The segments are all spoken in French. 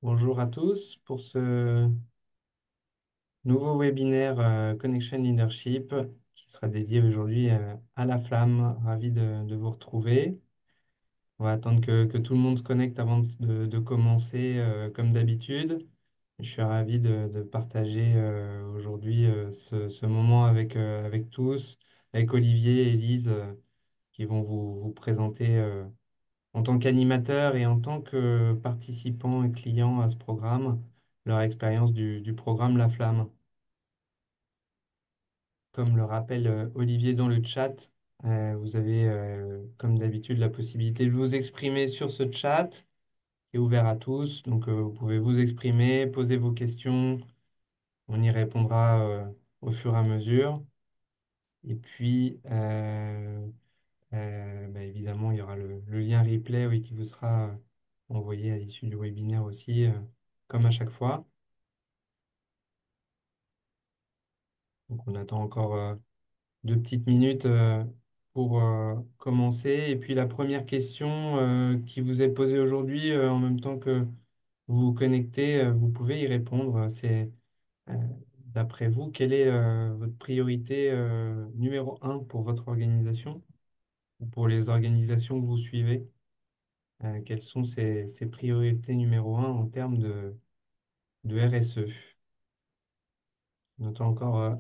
Bonjour à tous pour ce nouveau webinaire Connection Leadership qui sera dédié aujourd'hui à la flamme. Ravi de vous retrouver. On va attendre que tout le monde se connecte avant de commencer comme d'habitude. Je suis ravi de partager aujourd'hui ce moment avec tous, avec Olivier et Elise qui vont vous présenter en tant qu'animateur et en tant que participant et client à ce programme, leur expérience du programme La Flamme. Comme le rappelle Olivier dans le chat, vous avez, comme d'habitude, la possibilité de vous exprimer sur ce chat qui est ouvert à tous. Donc, vous pouvez vous exprimer, poser vos questions. On y répondra au fur et à mesure. Et puis, évidemment, il y aura le lien replay, oui, qui vous sera envoyé à l'issue du webinaire aussi, comme à chaque fois. Donc, on attend encore 2 petites minutes pour commencer. Et puis, la première question qui vous est posée aujourd'hui, en même temps que vous vous connectez, vous pouvez y répondre. C'est, euh, d'après vous, quelle est votre priorité numéro un pour votre organisation ou pour les organisations que vous suivez? Quelles sont ces priorités numéro un en termes de RSE? On attend encore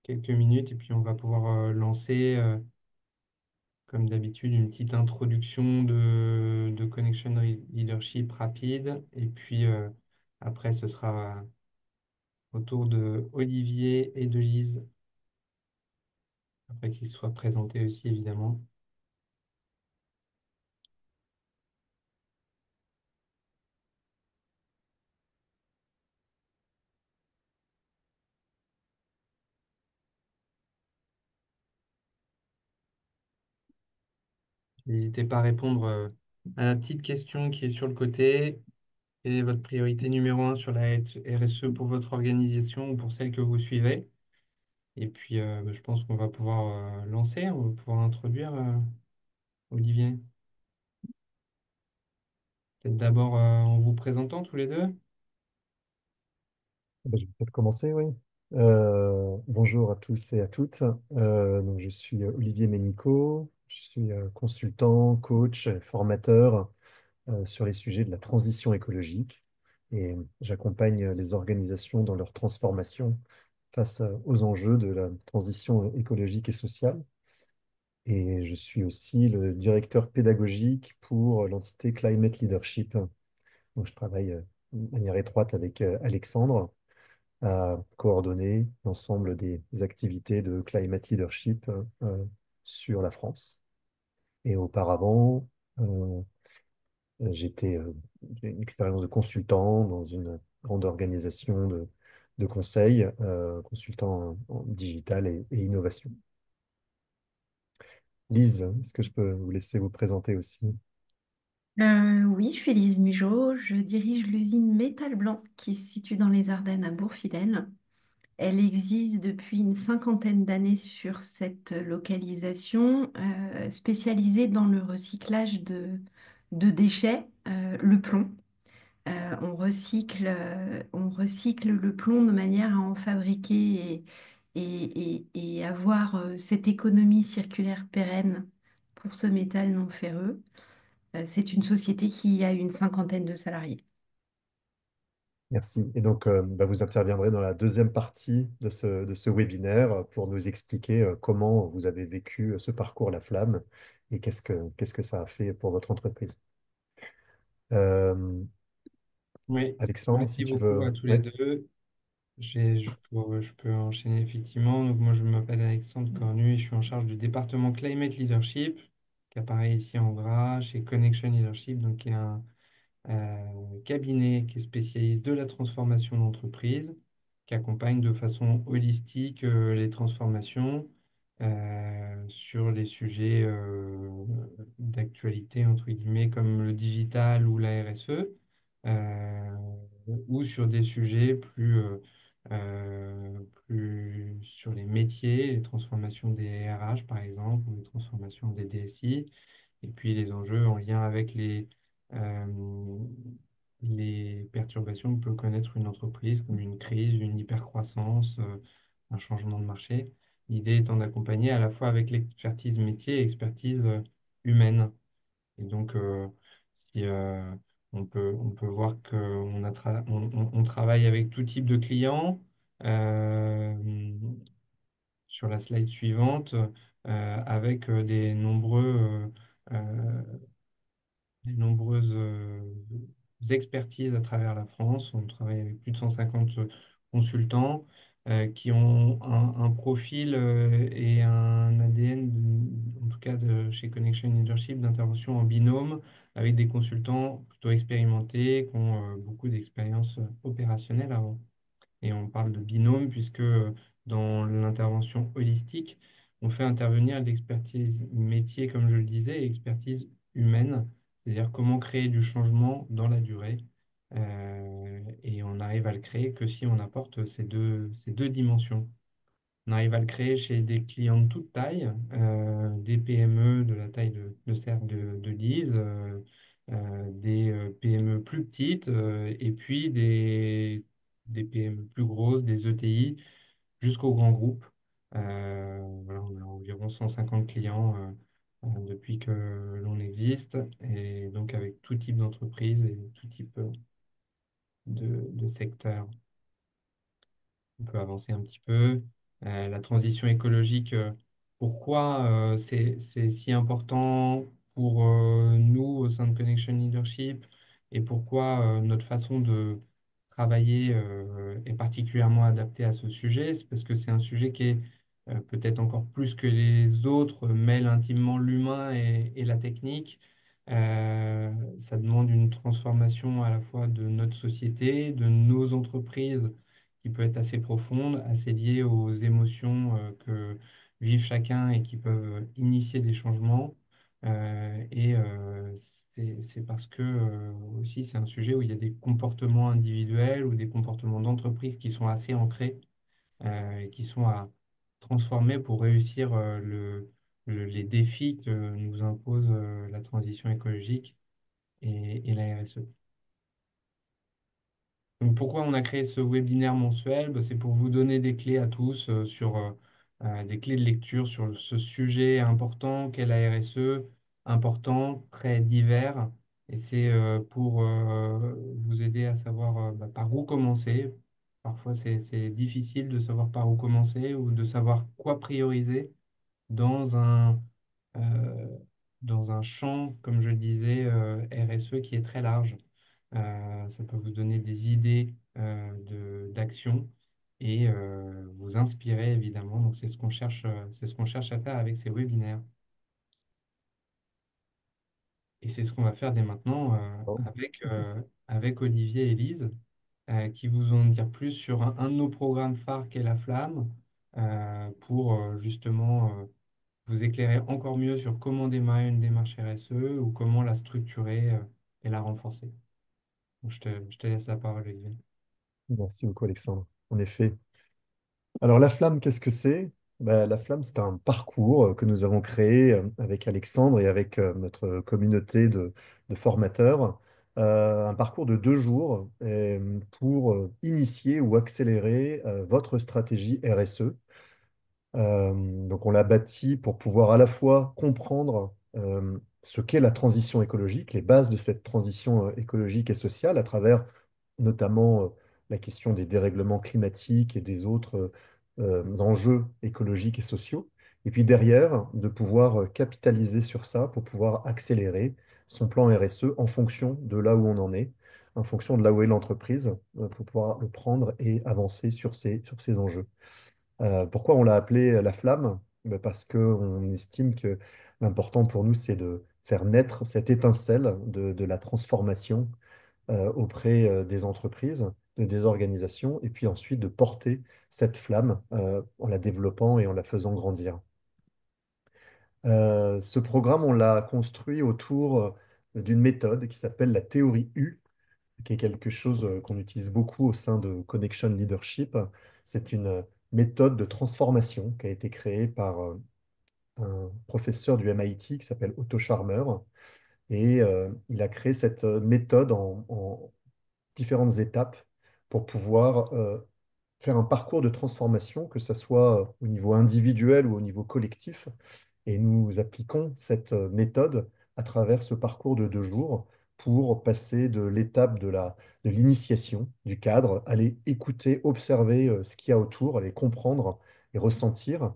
quelques minutes et puis on va pouvoir lancer, comme d'habitude, une petite introduction de Connection Leadership rapide. Et puis après, ce sera au tour de Olivier et de Lise, après qu'ils se soient présentés aussi, évidemment. N'hésitez pas à répondre à la petite question qui est sur le côté. Quelle est votre priorité numéro un sur la RSE pour votre organisation ou pour celle que vous suivez? Et puis, je pense qu'on va pouvoir lancer, on va pouvoir introduire Olivier. Peut-être d'abord en vous présentant tous les deux. Je vais peut-être commencer, oui. Bonjour à tous et à toutes. Donc, je suis Olivier Ménicaud, je suis consultant, coach, formateur sur les sujets de la transition écologique et j'accompagne les organisations dans leur transformation face aux enjeux de la transition écologique et sociale. Et je suis aussi le directeur pédagogique pour l'entité Climate Leadership. Donc, je travaille de manière étroite avec Alexandre à coordonner l'ensemble des activités de climate leadership sur la France. Et auparavant, euh, j'ai une expérience de consultant dans une grande organisation de conseil, consultant en digital et innovation. Lise, est-ce que je peux vous laisser vous présenter aussi? Oui, je suis Lise Migeot, je dirige l'usine Métal Blanc qui se situe dans les Ardennes à Bourg-Fidèle. Elle existe depuis une cinquantaine d'années sur cette localisation, spécialisée dans le recyclage de déchets, le plomb. On recycle le plomb de manière à en fabriquer et avoir cette économie circulaire pérenne pour ce métal non ferreux. C'est une société qui a une cinquantaine de salariés. Merci. Et donc, vous interviendrez dans la deuxième partie de ce webinaire pour nous expliquer comment vous avez vécu ce parcours La Flamme et qu'est-ce que ça a fait pour votre entreprise. Euh, Oui, Alexandre, si merci tu beaucoup veux. à tous les Oui, deux. Je peux enchaîner effectivement. Donc, moi, je m'appelle Alexandre Cornu et je suis en charge du département Climate Leadership, qui apparaît ici en gras chez Connection Leadership, donc qui est un cabinet qui est spécialiste de la transformation d'entreprise, qui accompagne de façon holistique les transformations sur les sujets d'actualité, entre guillemets, comme le digital ou la RSE, euh, ou sur des sujets plus sur les métiers, les transformations des RH, par exemple, ou les transformations des DSI, et puis les enjeux en lien avec euh, les perturbations que peut connaître une entreprise, comme une crise, une hypercroissance, un changement de marché. L'idée étant d'accompagner à la fois avec l'expertise métier et expertise humaine. Et donc, si, on peut voir qu'on on travaille avec tout type de clients. Euh, sur la slide suivante, avec des nombreuses expertises à travers la France. On travaille avec plus de 150 consultants qui ont un profil et un ADN, en tout cas chez Connection Leadership, d'intervention en binôme avec des consultants plutôt expérimentés qui ont beaucoup d'expérience opérationnelle avant. Et on parle de binôme puisque dans l'intervention holistique, on fait intervenir l'expertise métier, comme je le disais, et l'expertise humaine, c'est-à-dire comment créer du changement dans la durée. Et on n'arrive à le créer que si on apporte ces deux dimensions. On arrive à le créer chez des clients de toute taille, des PME de la taille de Cercle de Lise, des PME plus petites, et puis des PME plus grosses, des ETI, jusqu'aux grands groupes. Voilà, on a environ 150 clients depuis que l'on existe, et donc avec tout type d'entreprise et tout type de secteur. On peut avancer un petit peu. La transition écologique, pourquoi c'est si important pour nous au sein de Connection Leadership et pourquoi notre façon de travailler est particulièrement adaptée à ce sujet? C'est parce que c'est un sujet qui est peut-être encore plus que les autres, mêle intimement l'humain et la technique. Ça demande une transformation à la fois de notre société, de nos entreprises qui peut être assez profonde, assez liée aux émotions que vivent chacun et qui peuvent initier des changements. C'est parce que aussi c'est un sujet où il y a des comportements individuels ou des comportements d'entreprise qui sont assez ancrés et qui sont à transformer pour réussir les défis que nous impose la transition écologique et la RSE. Donc, pourquoi on a créé ce webinaire mensuel? Ben, c'est pour vous donner des clés à tous des clés de lecture sur ce sujet important qu'est la RSE, important, très divers. Et c'est pour vous aider à savoir par où commencer. Parfois, c'est difficile de savoir par où commencer ou de savoir quoi prioriser dans euh, dans un champ, comme je le disais, RSE qui est très large. Ça peut vous donner des idées d'action et vous inspirer évidemment. Donc c'est ce qu'on cherche à faire avec ces webinaires. Et c'est ce qu'on va faire dès maintenant Bon. avec Olivier et Lise, qui vous vont en dire plus sur un de nos programmes phares qu'est la Flamme, pour justement vous éclairer encore mieux sur comment démarrer une démarche RSE ou comment la structurer et la renforcer. Donc, je te laisse la parole, Olivier. Merci beaucoup, Alexandre. En effet. Alors, la flamme, qu'est-ce que c'est? Ben, la flamme, c'est un parcours que nous avons créé avec Alexandre et avec notre communauté de formateurs. Un parcours de 2 jours pour initier ou accélérer votre stratégie RSE. Donc on l'a bâti pour pouvoir à la fois comprendre ce qu'est la transition écologique, les bases de cette transition écologique et sociale à travers notamment la question des dérèglements climatiques et des autres enjeux écologiques et sociaux. Et puis derrière, de pouvoir capitaliser sur ça pour pouvoir accélérer son plan RSE en fonction de là où on en est, en fonction de là où est l'entreprise, pour pouvoir le prendre et avancer sur ces enjeux. Pourquoi on l'a appelé la flamme? Ben, parce qu'on estime que l'important pour nous, c'est de faire naître cette étincelle de la transformation auprès des entreprises, des organisations, et puis ensuite de porter cette flamme en la développant et en la faisant grandir. Ce programme, on l'a construit autour d'une méthode qui s'appelle la théorie U, qui est quelque chose qu'on utilise beaucoup au sein de Connection Leadership. C'est une méthode de transformation qui a été créée par un professeur du MIT qui s'appelle Otto Scharmer. Et il a créé cette méthode différentes étapes pour pouvoir faire un parcours de transformation, que ce soit au niveau individuel ou au niveau collectif. Et nous appliquons cette méthode à travers ce parcours de 2 jours pour passer de l'étape de l'initiation, du cadre, aller écouter, observer ce qu'il y a autour, aller comprendre et ressentir.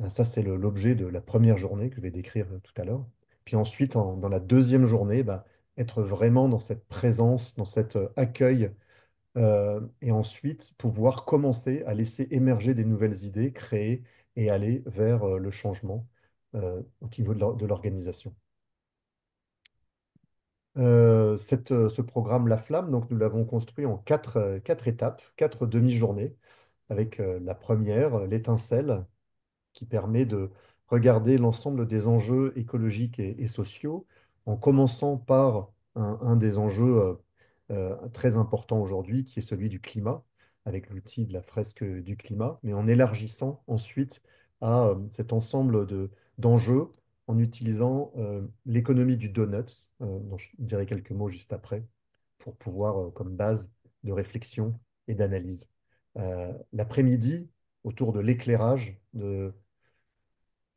Ça, c'est l'objet de la première journée que je vais décrire tout à l'heure. Puis ensuite, dans la deuxième journée, bah, être vraiment dans cette présence, dans cet accueil, et ensuite pouvoir commencer à laisser émerger des nouvelles idées, créer et aller vers le changement au niveau de l'organisation. Ce programme La Flamme, donc nous l'avons construit en quatre étapes, 4 demi-journées, avec la première, l'étincelle, qui permet de regarder l'ensemble des enjeux écologiques et sociaux, en commençant par un des enjeux très importants aujourd'hui, qui est celui du climat, avec l'outil de la fresque du climat, mais en élargissant ensuite à cet ensemble d'enjeux en utilisant l'économie du donut, dont je dirai quelques mots juste après, pour pouvoir, comme base de réflexion et d'analyse. L'après-midi, autour de l'éclairage,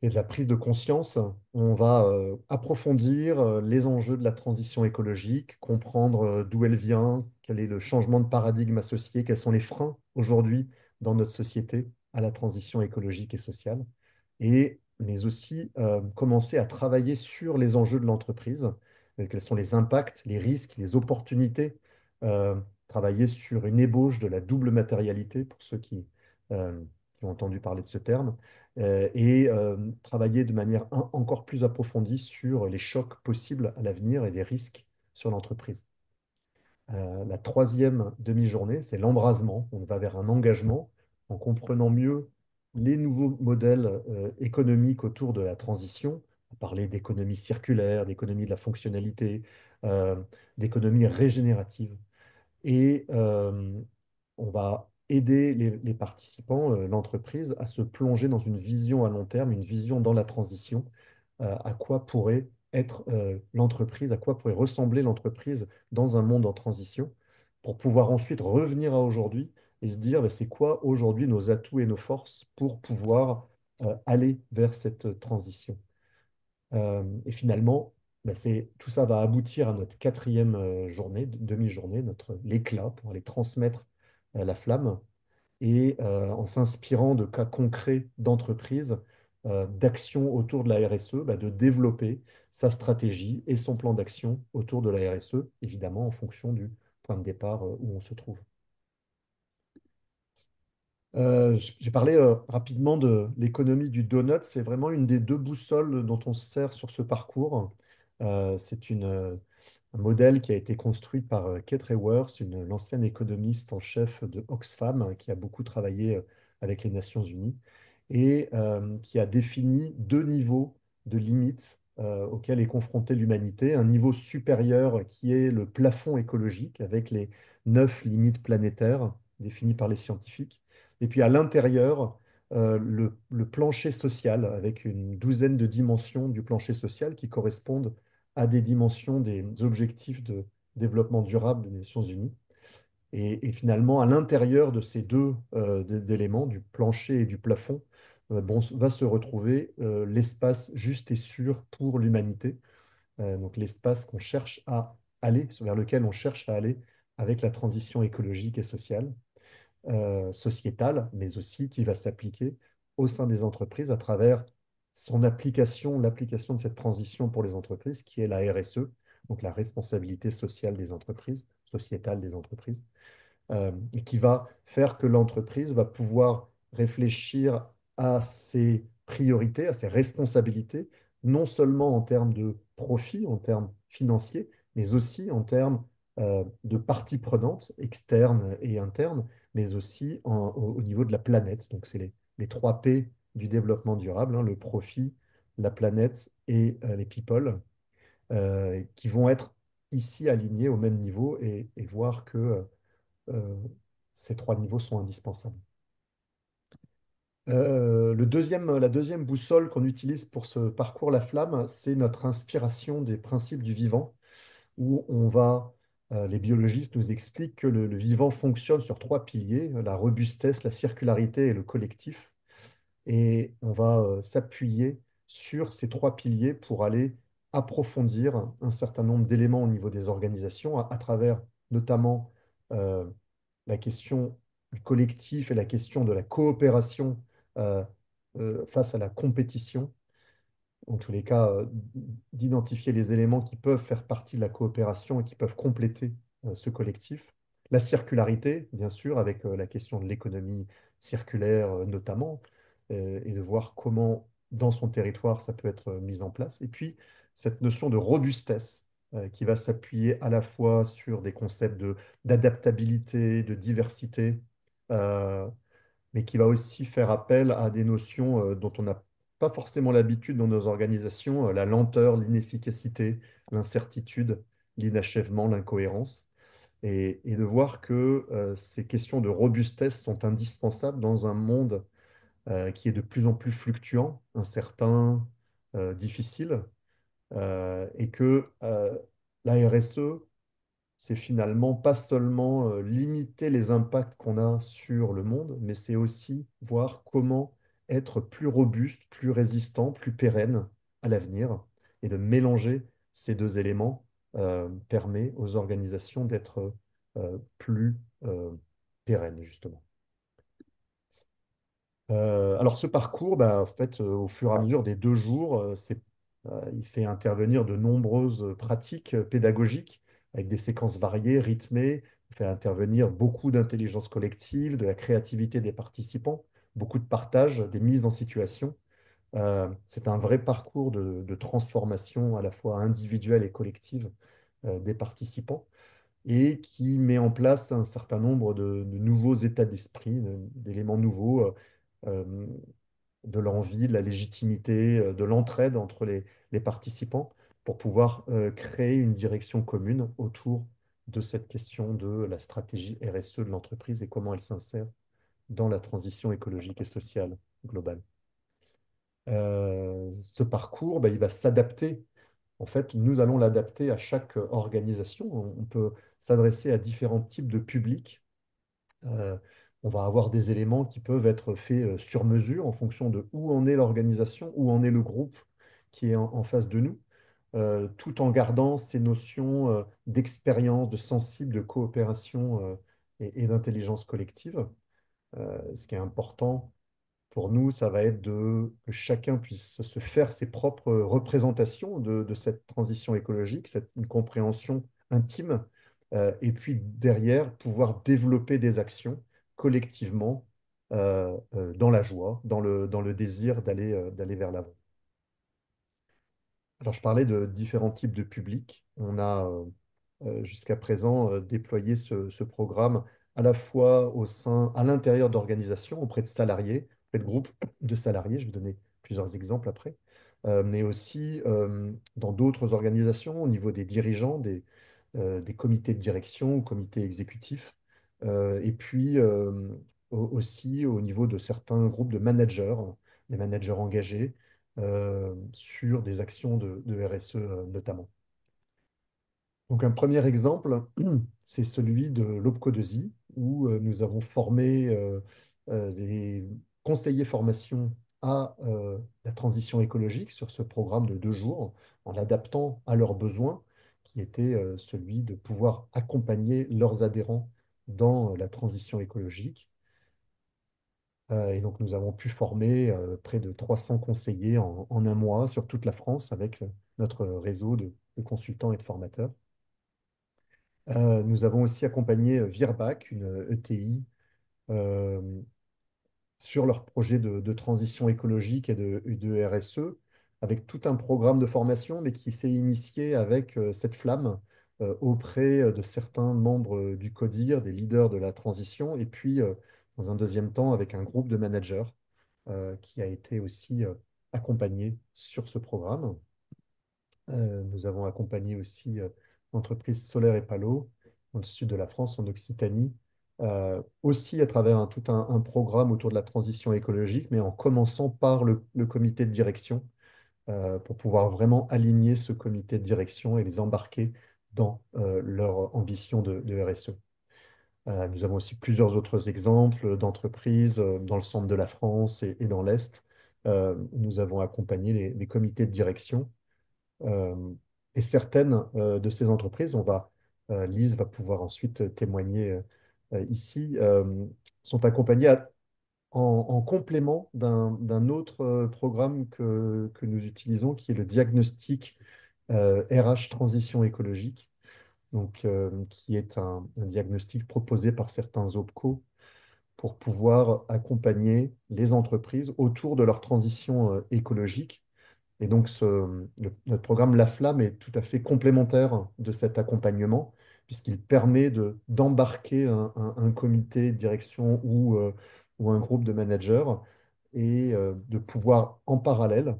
et de la prise de conscience, on va approfondir les enjeux de la transition écologique, comprendre d'où elle vient, quel est le changement de paradigme associé, quels sont les freins aujourd'hui dans notre société à la transition écologique et sociale, mais aussi commencer à travailler sur les enjeux de l'entreprise, quels sont les impacts, les risques, les opportunités, euh, travailler sur une ébauche de la double matérialité, pour ceux qui ont entendu parler de ce terme, et travailler de manière encore plus approfondie sur les chocs possibles à l'avenir et les risques sur l'entreprise. La troisième demi-journée, c'est l'embrasement. On va vers un engagement en comprenant mieux les nouveaux modèles économiques autour de la transition. On va parler d'économie circulaire, d'économie de la fonctionnalité, euh, d'économie régénérative. Et on va aider les participants, l'entreprise, à se plonger dans une vision à long terme, une vision dans la transition, à quoi pourrait être l'entreprise, à quoi pourrait ressembler l'entreprise dans un monde en transition, pour pouvoir ensuite revenir à aujourd'hui et se dire, bah, c'est quoi aujourd'hui nos atouts et nos forces pour pouvoir aller vers cette transition. Et finalement, bah, tout ça va aboutir à notre quatrième journée, demi-journée, l'éclat, pour aller transmettre la flamme et en s'inspirant de cas concrets d'entreprises, d'actions autour de la RSE, bah, de développer sa stratégie et son plan d'action autour de la RSE, évidemment en fonction du point de départ où on se trouve. J'ai parlé rapidement de l'économie du donut. C'est vraiment une des 2 boussoles dont on se sert sur ce parcours. C'est un modèle qui a été construit par Kate Raworth, l'ancienne économiste en chef de Oxfam, qui a beaucoup travaillé avec les Nations Unies, et qui a défini 2 niveaux de limites auxquels est confrontée l'humanité. Un niveau supérieur qui est le plafond écologique, avec les 9 limites planétaires définies par les scientifiques. Et puis à l'intérieur, le plancher social, avec une douzaine de dimensions du plancher social qui correspondent à des dimensions des objectifs de développement durable des Nations Unies. Et finalement, à l'intérieur de ces deux des éléments, du plancher et du plafond, bon, va se retrouver l'espace juste et sûr pour l'humanité. Donc l'espace qu'on cherche à aller, vers lequel on cherche à aller avec la transition écologique et sociale, sociétale, mais aussi qui va s'appliquer au sein des entreprises à travers l'application de cette transition pour les entreprises, qui est la RSE, donc la responsabilité sociale des entreprises, sociétale des entreprises, et qui va faire que l'entreprise va pouvoir réfléchir à ses priorités, à ses responsabilités, non seulement en termes de profit, en termes financiers, mais aussi en termes de parties prenantes, externes et internes, mais aussi au niveau de la planète. Donc, c'est les 3 P du développement durable, hein, le profit, la planète et les people, qui vont être ici alignés au même niveau et voir que euh, ces 3 niveaux sont indispensables. La deuxième boussole qu'on utilise pour ce parcours La Flamme, c'est notre inspiration des principes du vivant, où on va les biologistes nous expliquent que le vivant fonctionne sur trois piliers, la robustesse, la circularité et le collectif. Et on va s'appuyer sur ces trois piliers pour aller approfondir un certain nombre d'éléments au niveau des organisations, à travers notamment euh, la question du collectif et la question de la coopération euh, face à la compétition, en tous les cas, d'identifier les éléments qui peuvent faire partie de la coopération et qui peuvent compléter ce collectif. La circularité, bien sûr, avec la question de l'économie circulaire notamment, et de voir comment, dans son territoire, ça peut être mis en place. Et puis, cette notion de robustesse, qui va s'appuyer à la fois sur des concepts d'adaptabilité, de diversité, euh, mais qui va aussi faire appel à des notions dont on n'a pas forcément l'habitude dans nos organisations, la lenteur, l'inefficacité, l'incertitude, l'inachèvement, l'incohérence, et de voir que ces questions de robustesse sont indispensables dans un monde qui est de plus en plus fluctuant, incertain, difficile, et que la RSE c'est finalement pas seulement limiter les impacts qu'on a sur le monde, mais c'est aussi voir comment être plus robuste, plus résistant, plus pérenne à l'avenir. Et de mélanger ces deux éléments permet aux organisations d'être plus pérennes, justement. Alors ce parcours, bah, en fait, au fur et à mesure des 2 jours, il fait intervenir de nombreuses pratiques pédagogiques avec des séquences variées, rythmées. Il fait intervenir beaucoup d'intelligence collective, de la créativité des participants, beaucoup de partage, des mises en situation. C'est un vrai parcours de transformation à la fois individuelle et collective des participants et qui met en place un certain nombre de nouveaux états d'esprit, d'éléments nouveaux, euh, de l'envie, de la légitimité, de l'entraide entre les participants pour pouvoir créer une direction commune autour de cette question de la stratégie RSE de l'entreprise et comment elle s'insère dans la transition écologique et sociale globale. Ce parcours, bah, il va s'adapter. En fait, nous allons l'adapter à chaque organisation. On peut s'adresser à différents types de publics. Euh, on va avoir des éléments qui peuvent être faits sur mesure en fonction de où en est l'organisation, où en est le groupe qui est en face de nous, tout en gardant ces notions d'expérience, de sensible, de coopération et d'intelligence collective. Ce qui est important pour nous, ça va être que chacun puisse se faire ses propres représentations de cette transition écologique, une compréhension intime, et puis derrière, pouvoir développer des actions collectivement dans la joie, dans le désir d'aller vers l'avant. Alors, je parlais de différents types de publics. On a jusqu'à présent déployé ce programme à la fois à l'intérieur d'organisations, auprès de salariés, auprès de groupes de salariés. Je vais donner plusieurs exemples après, mais aussi dans d'autres organisations, au niveau des dirigeants, des comités de direction ou comités exécutifs, et puis aussi au niveau de certains groupes de managers, des managers engagés sur des actions de RSE notamment. Donc un premier exemple, c'est celui de l'OPCO2I, où nous avons formé des conseillers formation à la transition écologique sur ce programme de 2 jours, en l'adaptant à leurs besoins, qui était celui de pouvoir accompagner leurs adhérents dans la transition écologique. Et donc nous avons pu former près de 300 conseillers en un mois sur toute la France avec notre réseau de consultants et de formateurs. Nous avons aussi accompagné Virbac, une ETI, euh, sur leur projet de transition écologique et de RSE, avec tout un programme de formation, mais qui s'est initié avec cette flamme auprès de certains membres du CODIR, des leaders de la transition, et puis dans un deuxième temps avec un groupe de managers qui a été aussi accompagné sur ce programme. Nous avons accompagné aussi l'entreprise Solaire et Palo dans le sud de la France, en Occitanie, aussi à travers tout un programme autour de la transition écologique, mais en commençant par le comité de direction pour pouvoir vraiment aligner ce comité de direction et les embarquer dans leur ambition de RSE. Nous avons aussi plusieurs autres exemples d'entreprises dans le centre de la France et dans l'Est. Où nous avons accompagné les comités de direction. Euh, et certaines de ces entreprises, Lise va pouvoir ensuite témoigner ici, sont accompagnées en complément d'un autre programme que nous utilisons, qui est le diagnostic RH Transition écologique, donc, qui est un diagnostic proposé par certains OPCO pour pouvoir accompagner les entreprises autour de leur transition écologique. Et donc, notre programme La Flamme est tout à fait complémentaire de cet accompagnement, puisqu'il permet d'embarquer un comité de direction ou un groupe de managers et de pouvoir en parallèle,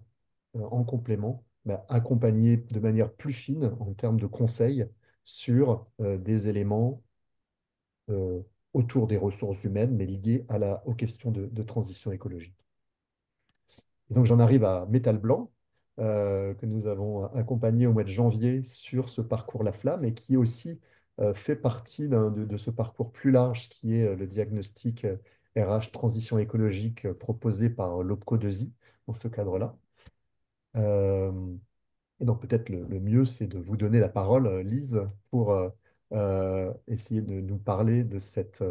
en complément, accompagner de manière plus fine en termes de conseils sur des éléments euh, autour des ressources humaines, mais liés aux questions de transition écologique. Et donc j'en arrive à Métal Blanc, que nous avons accompagné au mois de janvier sur ce parcours La Flamme et qui aussi fait partie de ce parcours plus large qui est le diagnostic RH transition écologique proposé par l'OPCO2I dans ce cadre-là. Euh, et donc peut-être le mieux, c'est de vous donner la parole, Lise, pour essayer de nous parler de cet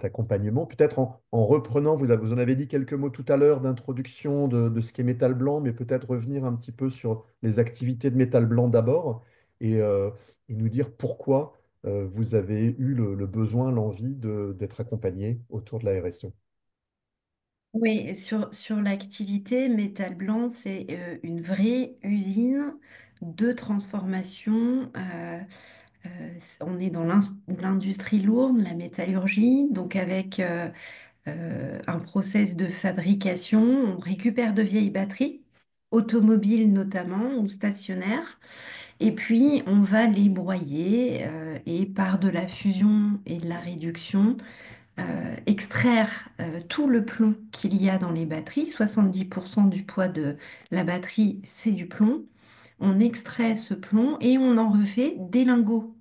accompagnement. Peut-être en reprenant, vous en avez dit quelques mots tout à l'heure d'introduction de ce qu'est Métal Blanc, mais peut-être revenir un petit peu sur les activités de Métal Blanc d'abord et, euh, et nous dire pourquoi vous avez eu le besoin, l'envie d'être accompagné autour de la RSE. Oui, sur l'activité, Métal Blanc, c'est une vraie usine de transformation. On est dans l'industrie lourde, la métallurgie, donc avec un process de fabrication. On récupère de vieilles batteries, automobiles notamment, ou stationnaires, et puis on va les broyer et par de la fusion et de la réduction extraire tout le plomb qu'il y a dans les batteries. 70% du poids de la batterie, c'est du plomb. On extrait ce plomb et on en refait des lingots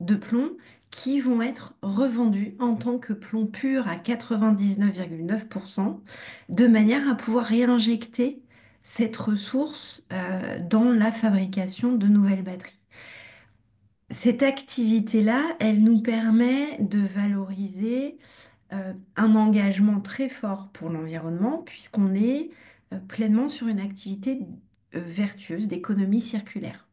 de plomb qui vont être revendus en tant que plomb pur à 99,9%, de manière à pouvoir réinjecter cette ressource dans la fabrication de nouvelles batteries. Cette activité-là, elle nous permet de valoriser un engagement très fort pour l'environnement, puisqu'on est pleinement sur une activité vertueuse d'économie circulaire.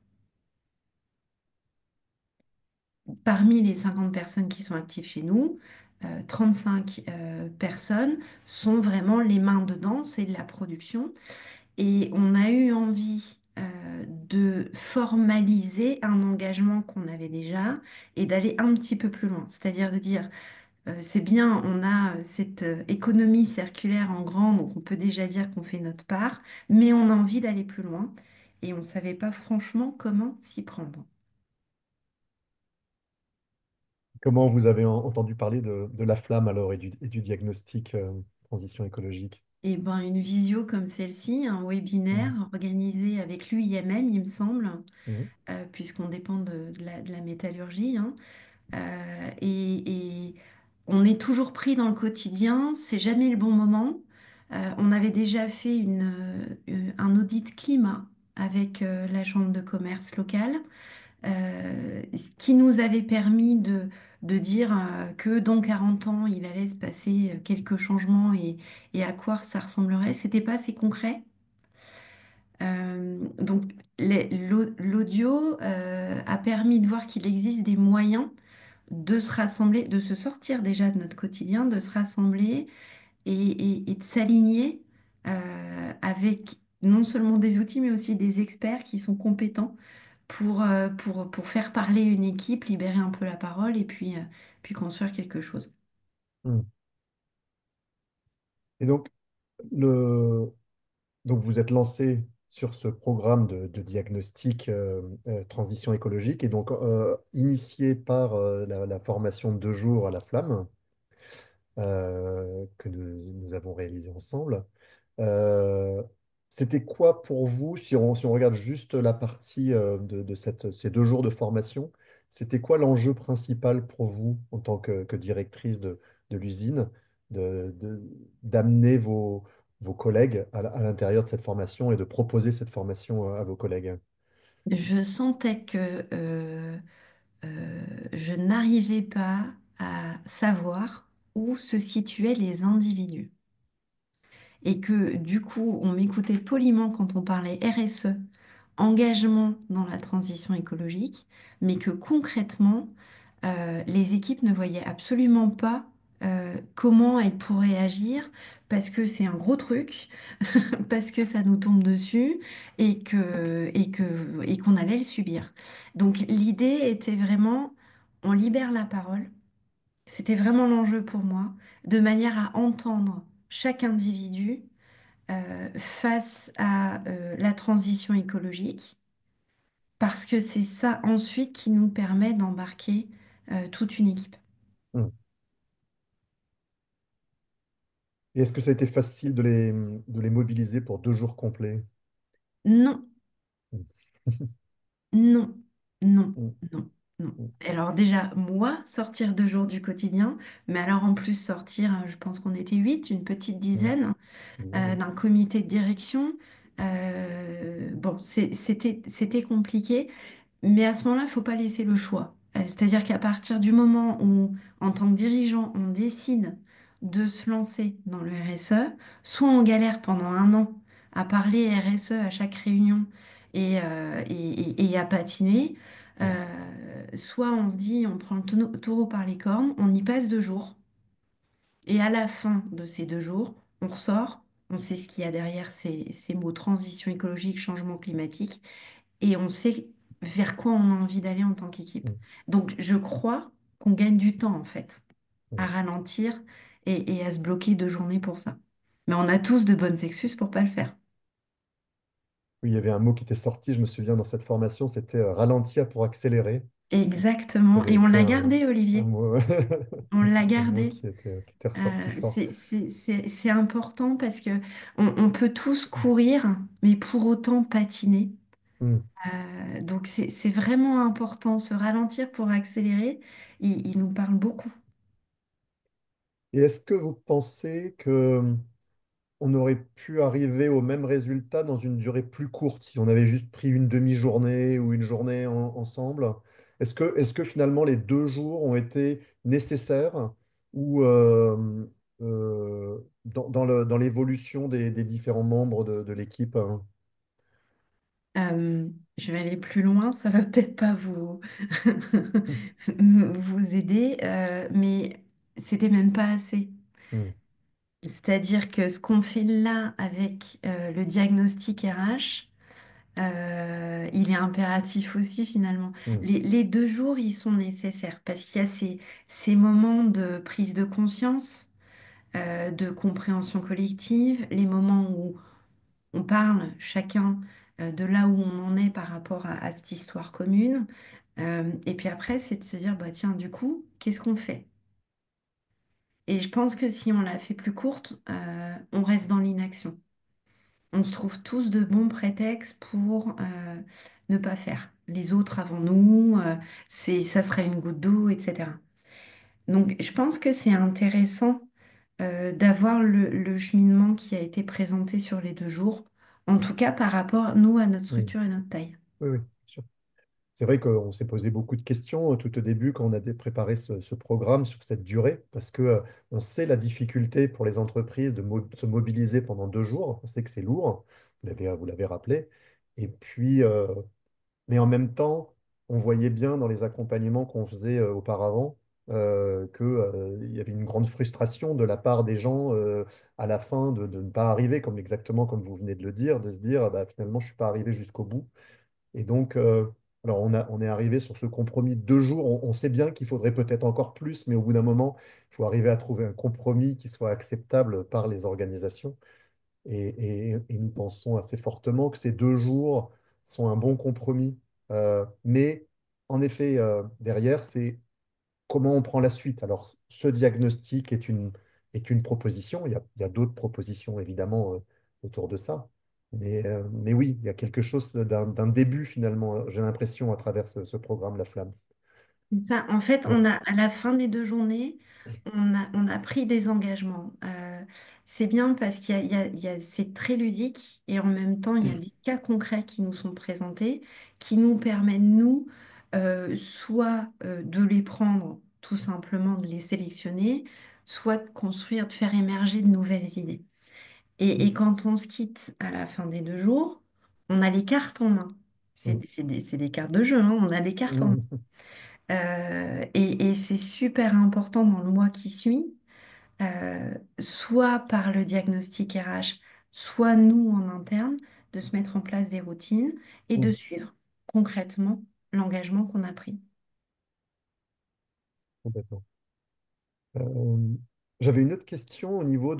Parmi les 50 personnes qui sont actives chez nous, 35 personnes sont vraiment les mains dedans, c'est de la production. Et on a eu envie de formaliser un engagement qu'on avait déjà et d'aller un petit peu plus loin. C'est-à-dire de dire, c'est bien, on a cette économie circulaire en grand, donc on peut déjà dire qu'on fait notre part, mais on a envie d'aller plus loin et on ne savait pas franchement comment s'y prendre. Comment vous avez entendu parler de la flamme alors et du diagnostic transition écologique? Et ben une visio comme celle-ci, un webinaire Mhm. organisé avec l'UIMM, il me semble, Mhm. puisqu'on dépend de la métallurgie, hein. Et on est toujours pris dans le quotidien, c'est jamais le bon moment. On avait déjà fait un audit climat avec la chambre de commerce locale, ce qui nous avait permis de dire que dans 40 ans, il allait se passer quelques changements et à quoi ça ressemblerait. C'était pas assez concret. Donc l'audio a permis de voir qu'il existe des moyens de se rassembler, de se sortir déjà de notre quotidien, de se rassembler et de s'aligner avec non seulement des outils, mais aussi des experts qui sont compétents pour faire parler une équipe, libérer un peu la parole et puis construire quelque chose. Mhm. Et le, donc vous êtes lancé sur ce programme de diagnostic transition écologique et donc initié par la formation de 2 jours à la flamme que nous avons réalisé ensemble. Euh, C'était quoi pour vous, si on regarde juste la partie de ces 2 jours de formation, c'était quoi l'enjeu principal pour vous en tant que directrice de l'usine, d'amener vos collègues à l'intérieur de cette formation et de proposer cette formation à vos collègues? Je sentais que je n'arrivais pas à savoir où se situaient les individus. Et que du coup, on m'écoutait poliment quand on parlait RSE, engagement dans la transition écologique, mais que concrètement, les équipes ne voyaient absolument pas comment elles pourraient agir parce que c'est un gros truc, parce que ça nous tombe dessus et qu'on allait le subir. Donc l'idée était vraiment, on libère la parole. C'était vraiment l'enjeu pour moi, de manière à entendre chaque individu face à la transition écologique, parce que c'est ça ensuite qui nous permet d'embarquer toute une équipe. Hmm. Et est-ce que ça a été facile de les mobiliser pour 2 jours complets? Non, Hmm. non, non, Hmm. non, non. Hmm. Alors déjà, moi, sortir 2 jours du quotidien, mais alors en plus sortir, je pense qu'on était 8, une petite Hmm. dizaine, Hmm. d'un comité de direction. Bon, c'était compliqué. Mais à ce moment-là, il ne faut pas laisser le choix. C'est-à-dire qu'à partir du moment où, en tant que dirigeant, on décide de se lancer dans le RSE, soit on galère pendant un an à parler RSE à chaque réunion et à patiner, Hmm. soit on se dit on prend le taureau par les cornes, on y passe 2 jours, et à la fin de ces 2 jours, on ressort, on sait ce qu'il y a derrière ces mots transition écologique, changement climatique, et on sait vers quoi on a envie d'aller en tant qu'équipe. Hmm. Donc, je crois qu'on gagne du temps, en fait, Hmm. à ralentir et à se bloquer 2 journées pour ça. Mais on a tous de bonnes excuses pour pas le faire. Oui, il y avait un mot qui était sorti, je me souviens, dans cette formation, c'était ralentir pour accélérer. Ça Exactement. avait Et on été l'a un, gardé, un Olivier. mot, On l'a un mot gardé. qui était ressorti fort. C'est important parce que on peut tous courir, mais pour autant patiner. Hmm. Donc c'est vraiment important. Se ralentir pour accélérer, il nous parle beaucoup. Et est-ce que vous pensez que on aurait pu arriver au même résultat dans une durée plus courte si on avait juste pris une demi-journée ou une journée ensemble? Est-ce que finalement les 2 jours ont été nécessaires ou dans l'évolution des différents membres de l'équipe, hein? Je vais aller plus loin, ça va peut-être pas vous aider, mais c'était même pas assez. Hmm. C'est-à-dire que ce qu'on fait là avec le diagnostic RH, il est impératif aussi finalement. Hmm. Les 2 jours, ils sont nécessaires parce qu'il y a ces moments de prise de conscience, de compréhension collective, les moments où on parle chacun de là où on en est par rapport à cette histoire commune. Et puis après, c'est de se dire, bah tiens, du coup, qu'est-ce qu'on fait? Et je pense que si on la fait plus courte, on reste dans l'inaction. On se trouve tous de bons prétextes pour ne pas faire. Les autres avant nous, ça serait une goutte d'eau, etc. Donc, je pense que c'est intéressant d'avoir le cheminement qui a été présenté sur les 2 jours, en tout cas par rapport, nous, à notre Oui, structure et notre taille. oui, oui, bien sûr. C'est vrai qu'on s'est posé beaucoup de questions tout au début quand on a préparé ce programme sur cette durée, parce que on sait la difficulté pour les entreprises de se mobiliser pendant 2 jours. On sait que c'est lourd, vous l'avez rappelé. Et puis, mais en même temps, on voyait bien dans les accompagnements qu'on faisait auparavant qu'il y avait une grande frustration de la part des gens à la fin de ne pas arriver, exactement comme vous venez de le dire, de se dire bah, finalement, je ne suis pas arrivé jusqu'au bout. Et donc, alors on est arrivé sur ce compromis de 2 jours. On sait bien qu'il faudrait peut-être encore plus, mais au bout d'un moment, il faut arriver à trouver un compromis qui soit acceptable par les organisations. Et nous pensons assez fortement que ces 2 jours sont un bon compromis. Mais en effet, derrière, c'est comment on prend la suite. Alors, ce diagnostic est une proposition. Il y a d'autres propositions, évidemment, autour de ça. Mais oui, il y a quelque chose d'un début finalement, j'ai l'impression, à travers ce programme La Flamme. C'est ça. En fait, Ouais. à la fin des 2 journées, on a pris des engagements. C'est bien parce c'est très ludique et en même temps, il y a des cas concrets qui nous sont présentés, qui nous permettent, nous, soit de les prendre, tout simplement de les sélectionner, soit de construire, de faire émerger de nouvelles idées. Et quand on se quitte à la fin des 2 jours, on a les cartes en main. Mm. C'est des cartes de jeu, hein, on a des cartes en main. Mm. Et c'est super important dans le mois qui suit, soit par le diagnostic RH, soit nous en interne, de se mettre en place des routines et de Mm. suivre concrètement l'engagement qu'on a pris. Complètement. Euh, J'avais une autre question au niveau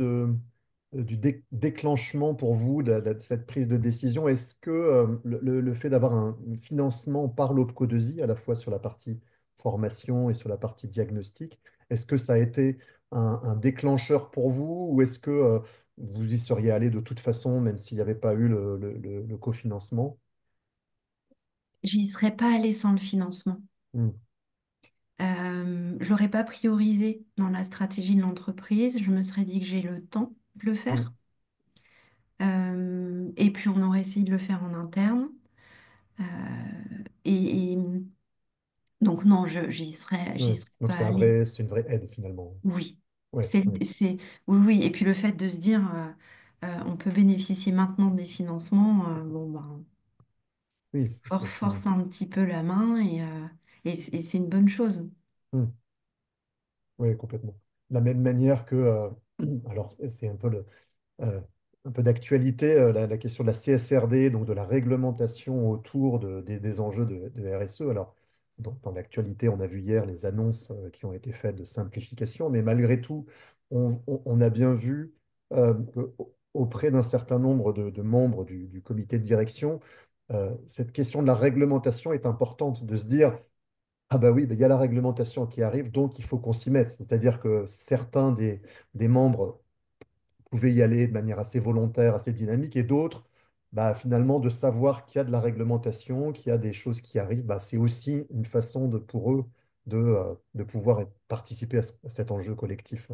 du déclenchement pour vous de cette prise de décision. Est-ce que le fait d'avoir un financement par l'OPCO2I, à la fois sur la partie formation et sur la partie diagnostic, est-ce que ça a été un déclencheur pour vous ou est-ce que vous y seriez allé de toute façon, même s'il n'y avait pas eu le cofinancement? J'y serais pas allée sans le financement. Hmm. Je l'aurais pas priorisé dans la stratégie de l'entreprise. Je me serais dit que j'ai le temps de le Hmm. faire. Et puis on aurait essayé de le faire en interne. Euh, et donc non, j'y Ouais. serais Donc pas allée. c'est une vraie aide finalement. Oui, Ouais, ouais. oui, oui. Et puis le fait de se dire, on peut bénéficier maintenant des financements, bon ben, Oui, force un petit peu la main et c'est une bonne chose. hmm. Oui, complètement. De la même manière que, alors c'est euh, un peu d'actualité, la question de la CSRD, donc de la réglementation autour des enjeux de RSE. Alors, dans l'actualité, on a vu hier les annonces qui ont été faites de simplification, mais malgré tout, on a bien vu auprès d'un certain nombre de membres du comité de direction, cette question de la réglementation est importante, de se dire, ah bah oui, bah il y a la réglementation qui arrive, donc il faut qu'on s'y mette. C'est-à-dire que certains des membres pouvaient y aller de manière assez volontaire, assez dynamique, et d'autres, bah, finalement, de savoir qu'il y a de la réglementation, qu'il y a des choses qui arrivent, bah, c'est aussi une façon pour eux de pouvoir participer à cet enjeu collectif.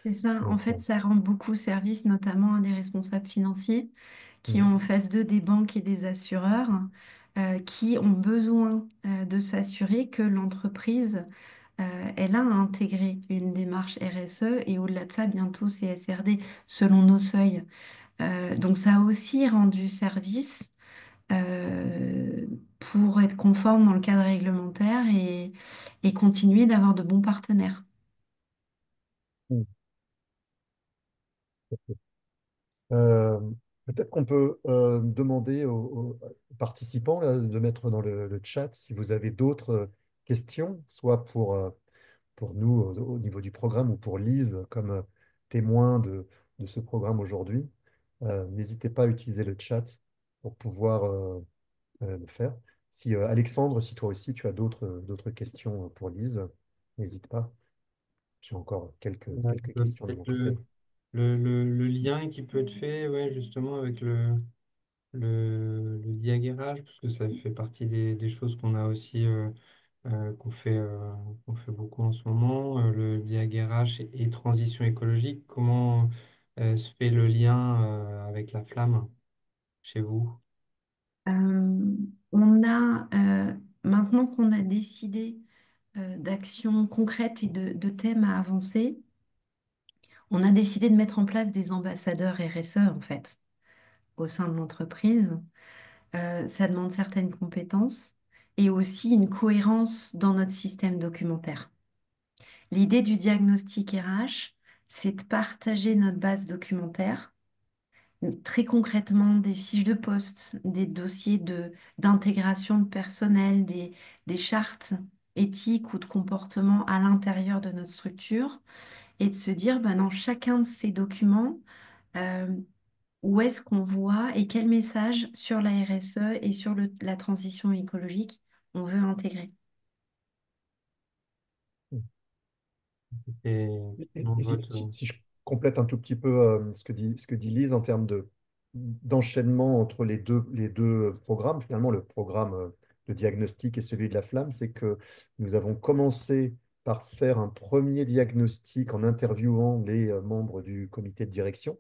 C'est ça, en Donc, fait, ça rend beaucoup service, notamment à des responsables financiers qui mm, ont en face d'eux des banques et des assureurs qui ont besoin de s'assurer que l'entreprise elle a intégré une démarche RSE et au-delà de ça, bientôt CSRD selon nos seuils. Donc ça a aussi rendu service pour être conforme dans le cadre réglementaire et continuer d'avoir de bons partenaires. mm. Euh, Peut-être qu'on peut demander aux participants là, de mettre dans le chat si vous avez d'autres questions, soit pour nous au niveau du programme ou pour Lise comme témoin de ce programme aujourd'hui. N'hésitez pas à utiliser le chat pour pouvoir le faire. Si Alexandre, si toi aussi tu as d'autres questions pour Lise, n'hésite pas. J'ai encore quelques questions de mon Peut-être côté. le lien qui peut être fait, ouais, justement, avec le diaguerrage, parce que ça fait partie des choses qu'on a aussi, qu'on fait beaucoup en ce moment, le diaguerrage et transition écologique. Comment se fait le lien avec la flamme chez vous? Euh, on a, maintenant qu'on a décidé d'actions concrètes et de thèmes à avancer, on a décidé de mettre en place des ambassadeurs RSE, en fait, au sein de l'entreprise. Ça demande certaines compétences et aussi une cohérence dans notre système documentaire. L'idée du diagnostic RH, c'est de partager notre base documentaire, très concrètement des fiches de poste, des dossiers d'intégration de personnel, des chartes éthiques ou de comportement à l'intérieur de notre structure, et de se dire, ben, dans chacun de ces documents, euh, où est-ce qu'on voit et quel message sur la RSE et sur la transition écologique on veut intégrer. Et Et dans si, votre... si- si je complète un tout petit peu ce que dit Lise en termes d'enchaînement entre les deux programmes, finalement, le programme de diagnostic et celui de la flamme, c'est que nous avons commencé par faire un premier diagnostic en interviewant les membres du comité de direction.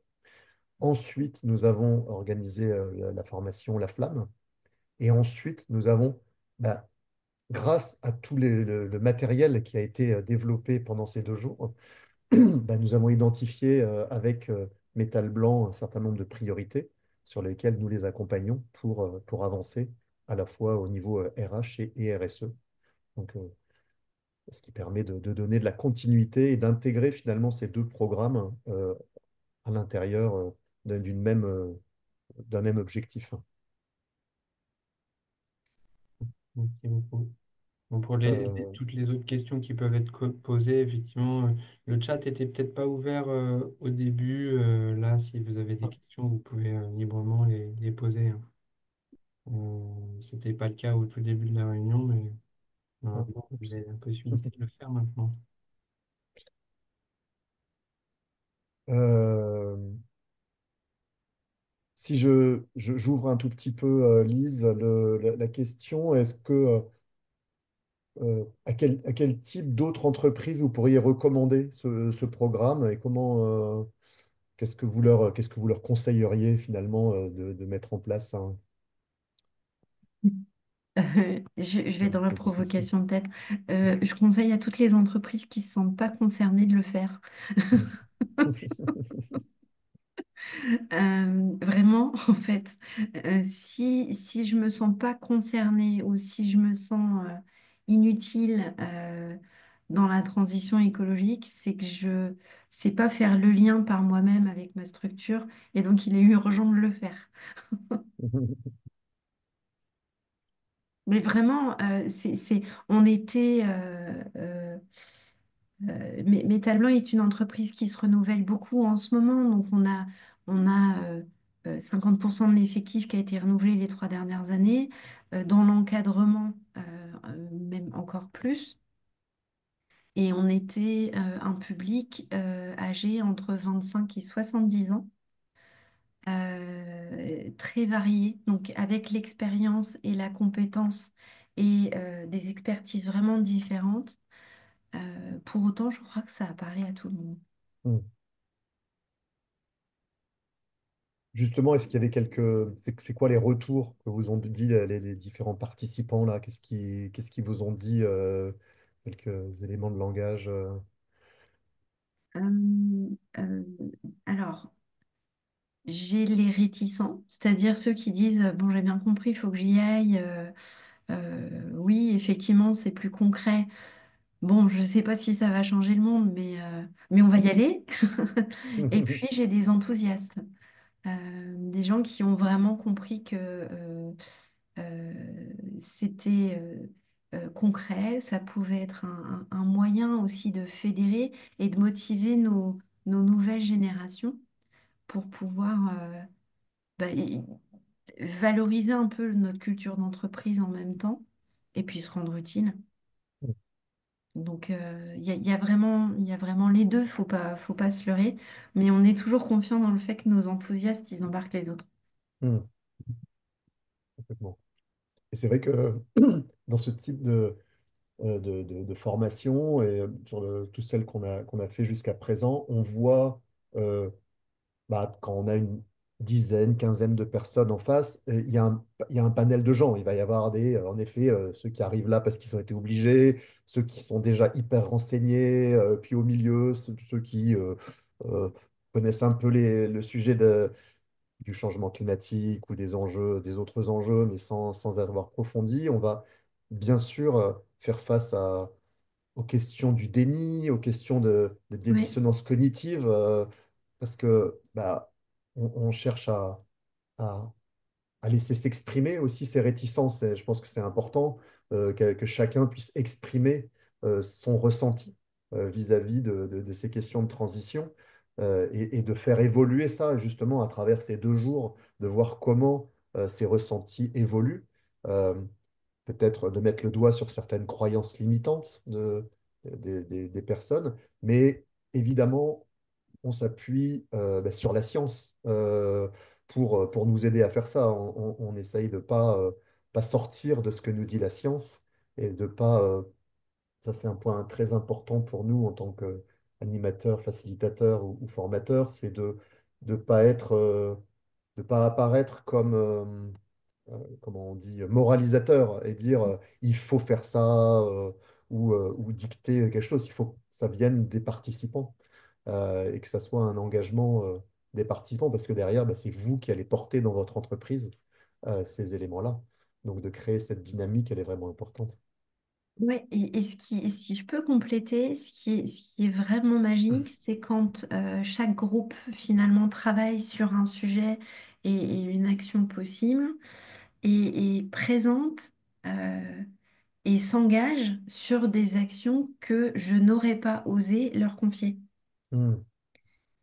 Ensuite, nous avons organisé la formation La Flamme. Et ensuite, nous avons, bah, grâce à tout le matériel qui a été développé pendant ces 2 jours, bah, nous avons identifié avec Métal Blanc un certain nombre de priorités sur lesquelles nous les accompagnons pour avancer à la fois au niveau RH et RSE. Donc, ce qui permet de donner de la continuité et d'intégrer finalement ces deux programmes à l'intérieur d'un même objectif. Merci beaucoup. Bon, pour Euh, toutes les autres questions qui peuvent être posées, effectivement, le chat était peut-être pas ouvert au début. Là, si vous avez des questions, vous pouvez librement les poser, hein. C'était pas le cas au tout début de la réunion, mais normalement, vous avez la possibilité de le faire maintenant. euh, Si j'ouvre un tout petit peu, Lise, la question, est-ce que à quel type d'autres entreprises vous pourriez recommander ce programme et qu'est-ce que vous leur conseilleriez finalement de mettre en place, hein? Je vais dans la C'est difficile. provocation peut-être. Je conseille à toutes les entreprises qui ne se sentent pas concernées de le faire. Mm. Vraiment, en fait, si je me sens pas concernée ou si je me sens inutile dans la transition écologique, c'est que je sais pas faire le lien par moi-même avec ma structure et donc il est urgent de le faire. Mais vraiment, on était, Métal Blanc est une entreprise qui se renouvelle beaucoup en ce moment. Donc, on a 50% de l'effectif qui a été renouvelé les 3 dernières années. Dans l'encadrement, même encore plus. Et on était un public âgé entre 25 et 70 ans, très varié. Donc, avec l'expérience et la compétence et des expertises vraiment différentes. Pour autant, je crois que ça a parlé à tout le monde. Mm. Justement, est-ce qu'il y avait c'est quoi les retours que vous ont dit les différents participants là? Qu'est-ce qu'ils vous ont dit, quelques éléments de langage? Euh, euh, alors, j'ai les réticents, c'est-à-dire ceux qui disent, bon, j'ai bien compris, il faut que j'y aille. Oui, effectivement, c'est plus concret. Bon, je ne sais pas si ça va changer le monde, mais on va y aller. Et puis, j'ai des enthousiastes, des gens qui ont vraiment compris que c'était concret, ça pouvait être un moyen aussi de fédérer et de motiver nos nouvelles générations pour pouvoir bah, valoriser un peu notre culture d'entreprise en même temps et puis se rendre utile. Donc, il y a vraiment les deux, faut pas se leurrer, mais on est toujours confiant dans le fait que nos enthousiastes, ils embarquent les autres. Mm, complètement. Et c'est vrai que dans ce type de formation et sur toutes celles qu'on a fait jusqu'à présent, on voit quand on a une dizaine, quinzaine de personnes en face, il y a un panel de gens. Il va y avoir en effet, ceux qui arrivent là parce qu'ils ont été obligés, ceux qui sont déjà hyper renseignés, puis au milieu, ceux qui euh, connaissent un peu le sujet du changement climatique ou des enjeux, des autres enjeux, mais sans avoir approfondi. On va bien sûr faire face aux questions du déni, aux questions des Oui, dissonances cognitives, parce que on cherche à, à laisser s'exprimer aussi ses réticences. Et je pense que c'est important que chacun puisse exprimer son ressenti vis-à-vis de ces questions de transition et de faire évoluer ça justement à travers ces 2 jours, de voir comment ces ressentis évoluent. Euh, Peut-être de mettre le doigt sur certaines croyances limitantes des personnes, mais évidemment, on s'appuie sur la science. pour nous aider à faire ça. On essaye de pas sortir de ce que nous dit la science et de pas ça, c'est un point très important pour nous en tant qu'animateur, facilitateur ou formateur, c'est de pas être, de pas apparaître comme, comment on dit, moralisateur et dire il faut faire ça ou dicter quelque chose. Il faut que ça vienne des participants et que ça soit un engagement des participants parce que derrière, bah, c'est vous qui allez porter dans votre entreprise ces éléments-là. Donc de créer cette dynamique, elle est vraiment importante. Ouais, et si je peux compléter, ce qui est vraiment magique, c'est quand chaque groupe finalement travaille sur un sujet et une action possible et présente et s'engage sur des actions que je n'aurais pas osé leur confier. Hmm,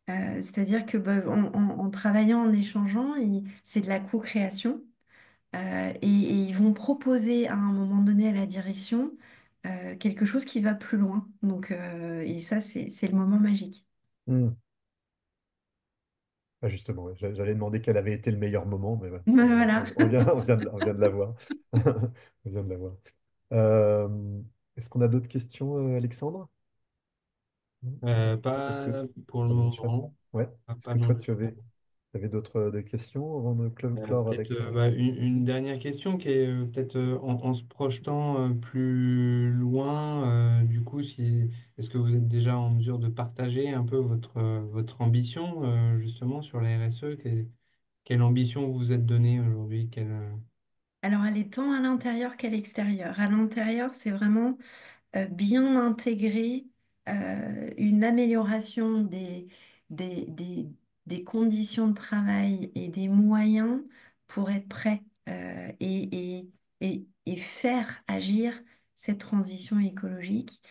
C'est-à-dire que bah, en travaillant, en échangeant, c'est de la co-création. Et ils vont proposer à un moment donné à la direction quelque chose qui va plus loin. Donc, et ça, c'est le moment magique. hmm. Ah, justement, ouais, j'allais demander quel avait été le meilleur moment, mais ouais, Voilà. on vient de l'avoir. On vient de l'avoir. Euh, est-ce qu'on a d'autres questions, Alexandre? Non. Peut-être est-ce que... Pas pour le Pardon, tu as... moment. Ouais. Est-ce Pas que non toi, plus. avais d'autres des questions avant de clore Peut-être avec... bah, une dernière question qui est peut-être en se projetant plus loin, du coup, est-ce que vous êtes déjà en mesure de partager un peu votre ambition justement sur la RSE? Quelle ambition vous vous êtes donnée aujourd'hui? Alors, elle est tant à l'intérieur qu'à l'extérieur. À l'intérieur, c'est vraiment bien intégrer une amélioration des, des- des conditions de travail et des moyens pour être prêt et faire agir cette transition écologique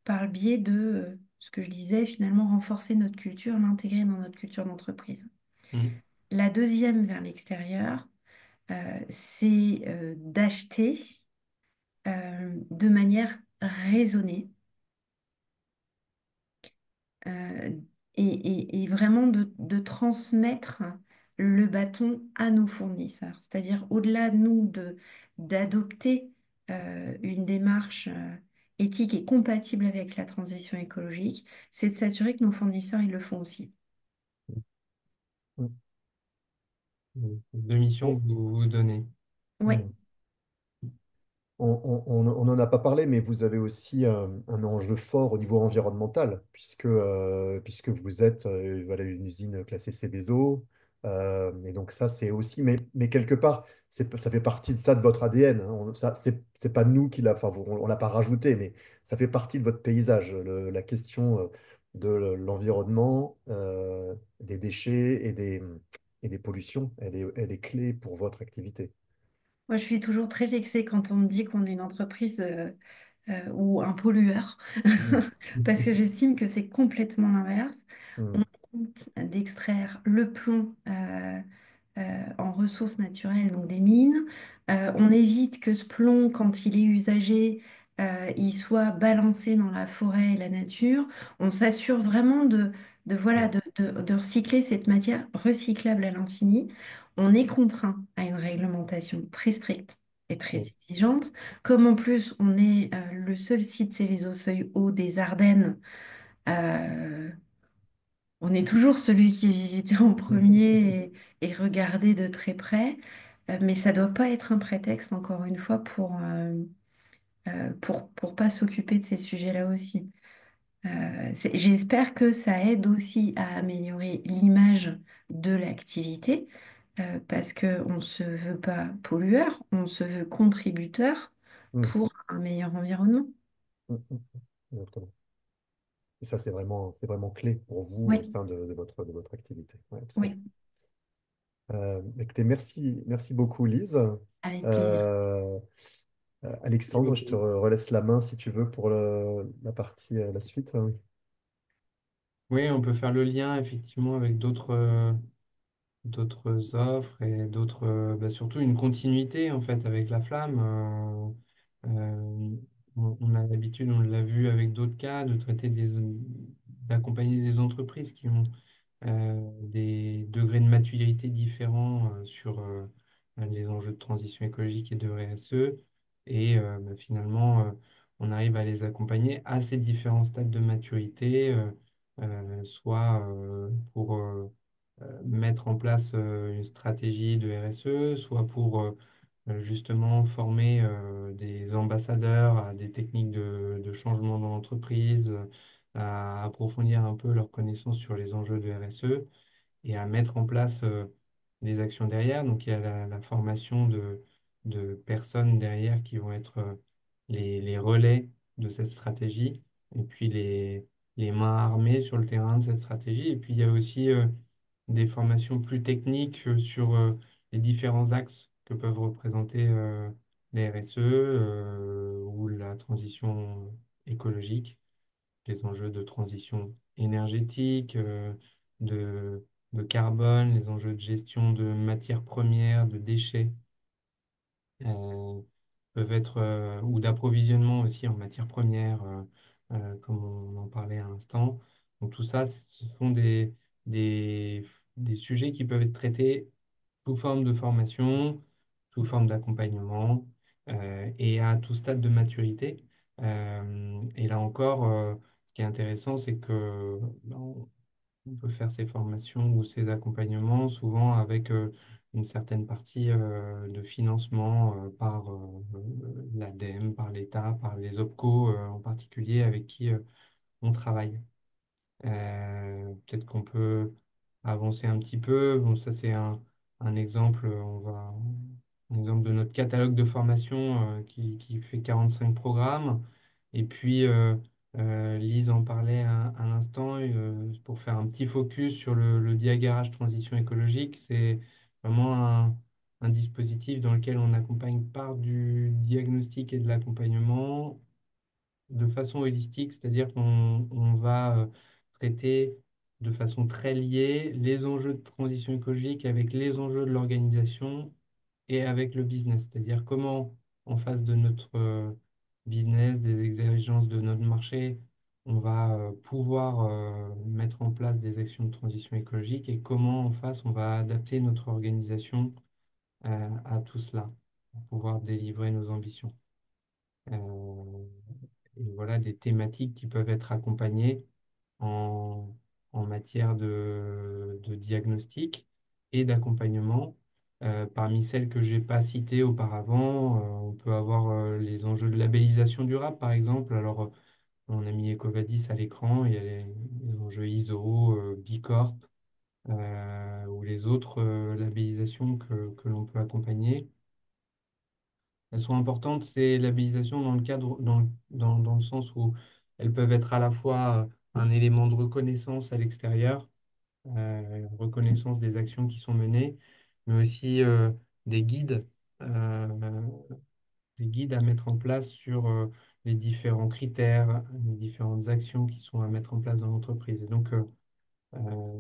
par le biais de ce que je disais, finalement, renforcer notre culture, l'intégrer dans notre culture d'entreprise. Hmm, La deuxième vers l'extérieur, c'est d'acheter de manière raisonnée euh, et vraiment de transmettre le bâton à nos fournisseurs. C'est-à-dire au-delà de nous d'adopter une démarche éthique et compatible avec la transition écologique, c'est de s'assurer que nos fournisseurs, ils le font aussi. Hmm, deux missions on- que vous vous donnez. Oui. hmm. On n'en a pas parlé, mais vous avez aussi un enjeu fort au niveau environnemental, puisque vous êtes voilà, une usine classée Céveso. Et donc ça, c'est aussi, mais quelque part, ça fait partie de ça, de votre ADN. Hein. Ça, c'est pas nous qui l'a, enfin, on l'a pas rajouté, mais ça fait partie de votre paysage. La question de l'environnement, des déchets et des pollutions, elle est clé pour votre activité. Moi, je suis toujours très vexée quand on me dit qu'on est une entreprise ou un pollueur, Mm. parce que j'estime que c'est complètement l'inverse. On Mm. évite d'extraire le plomb en ressources naturelles, donc des mines. On évite que ce plomb, quand il est usagé, il soit balancé dans la forêt et la nature. On s'assure vraiment voilà, de recycler cette matière recyclable à l'infini. On est contraint à une réglementation très stricte et très Mm. exigeante. Comme en plus, on est le seul site Céveso Seuil Haut des Ardennes, euh, on est toujours celui qui est visité en premier et regardé de très près, mais ça ne doit pas être un prétexte, encore une fois, pour pas s'occuper de ces sujets-là aussi. J'espère que ça aide aussi à améliorer l'image de l'activité, parce qu'on ne se veut pas pollueur, on se veut contributeur Mm. pour un meilleur environnement. Mm. Mm. Exactement. Et ça, c'est vraiment clé pour vous au Oui, sein de votre activité. Ouais, tout à fait. oui, Écoutez, merci beaucoup, Lise. avec plaisir. Euh, Merci Alexandre, je te beaucoup. relaisse la main si tu veux pour la partie, la suite. Oui, on peut faire le lien effectivement avec d'autres offres et bah, surtout une continuité en fait avec la flamme. On a l'habitude, on l'a vu avec d'autres cas, d'accompagner des entreprises qui ont des degrés de maturité différents sur les enjeux de transition écologique et de RSE. Et finalement, on arrive à les accompagner à ces différents stades de maturité, soit pour mettre en place une stratégie de RSE, soit pour justement former des ambassadeurs à des techniques de changement dans l'entreprise, à approfondir un peu leurs connaissances sur les enjeux de RSE et à mettre en place des actions derrière. Donc il y a la formation de personnes derrière qui vont être les relais de cette stratégie et puis les mains armées sur le terrain de cette stratégie. Et puis il y a aussi des formations plus techniques sur les différents axes que peuvent représenter les RSE ou la transition écologique, les enjeux de transition énergétique, de, de carbone, les enjeux de gestion de matières premières, de déchets, euh, peuvent être, ou d'approvisionnement aussi en matières premières, comme on en parlait à l'instant. Donc tout ça, ce sont des, des sujets qui peuvent être traités sous forme de formation, sous forme d'accompagnement, et à tout stade de maturité. Et là encore, ce qui est intéressant, c'est que on peut faire ces formations ou ces accompagnements souvent avec une certaine partie de financement par l'ADEME, par l'État, par les OPCO en particulier avec qui on travaille. Peut-être qu'on peut avancer un petit peu. Bon, ça, c'est un exemple. Un exemple de notre catalogue de formation qui fait 45 programmes. Et puis, Lise en parlait à l'instant pour faire un petit focus sur le diagarage transition écologique. C'est vraiment un dispositif dans lequel on accompagne par du diagnostic et de l'accompagnement de façon holistique, c'est-à-dire qu'on va traiter de façon très liée les enjeux de transition écologique avec les enjeux de l'organisation et avec le business, c'est-à-dire comment, en face de notre business, des exigences de notre marché, on va pouvoir mettre en place des actions de transition écologique et comment, en face, on va adapter notre organisation à tout cela pour pouvoir délivrer nos ambitions. Euh, et voilà des thématiques qui peuvent être accompagnées en, en matière de diagnostic et d'accompagnement. Parmi celles que j'ai pas citées auparavant, on peut avoir les enjeux de labellisation durable, par exemple. Alors, on a mis EcoVadis à l'écran, il y a les enjeux ISO, Bicorp, ou les autres labellisations que l'on peut accompagner. Elles sont importantes, ces labellisations, dans le cadre, dans le sens où elles peuvent être à la fois un élément de reconnaissance à l'extérieur, reconnaissance des actions qui sont menées, mais aussi euh, des guides à mettre en place sur les différents critères, les différentes actions qui sont à mettre en place dans l'entreprise. Et donc,